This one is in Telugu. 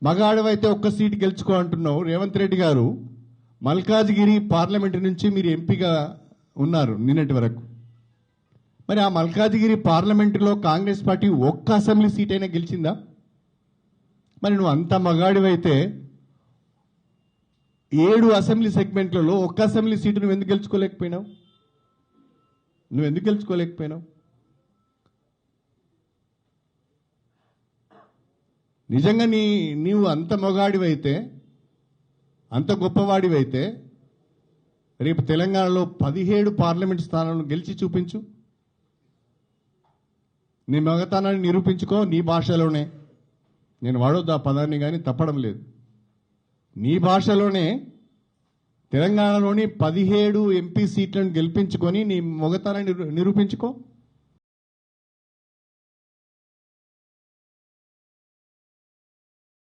మగాడవైతే ఒక్క సీటు గెలుచుకో అంటున్నావు. రేవంత్ రెడ్డి గారు మల్కాజ్గిరి పార్లమెంటు నుంచి మీరు ఎంపీగా ఉన్నారు నిన్నటి వరకు. మరి ఆ మల్కాజ్గిరి పార్లమెంటులో కాంగ్రెస్ పార్టీ ఒక్క అసెంబ్లీ సీట్ అయినా గెలిచిందా? మరి నువ్వు అంత మగాడివైతే 7 అసెంబ్లీ సెగ్మెంట్లలో ఒక్క అసెంబ్లీ సీటు నువ్వు ఎందుకు గెలుచుకోలేకపోయినావు? నిజంగా నీవు అంత మొగాడివైతే, అంత గొప్పవాడివైతే రేపు తెలంగాణలో 17 పార్లమెంట్ స్థానాలను గెలిచి చూపించు. నీ మగతనాన్ని నిరూపించుకో నీ భాషలోనే. నేను వాడొద్దు ఆ పదాన్ని, కానీ తప్పడం లేదు. నీ భాషలోనే తెలంగాణలోని 17 ఎంపీ సీట్లను గెలిపించుకొని నీ మొగతనాన్ని నిరూపించుకో.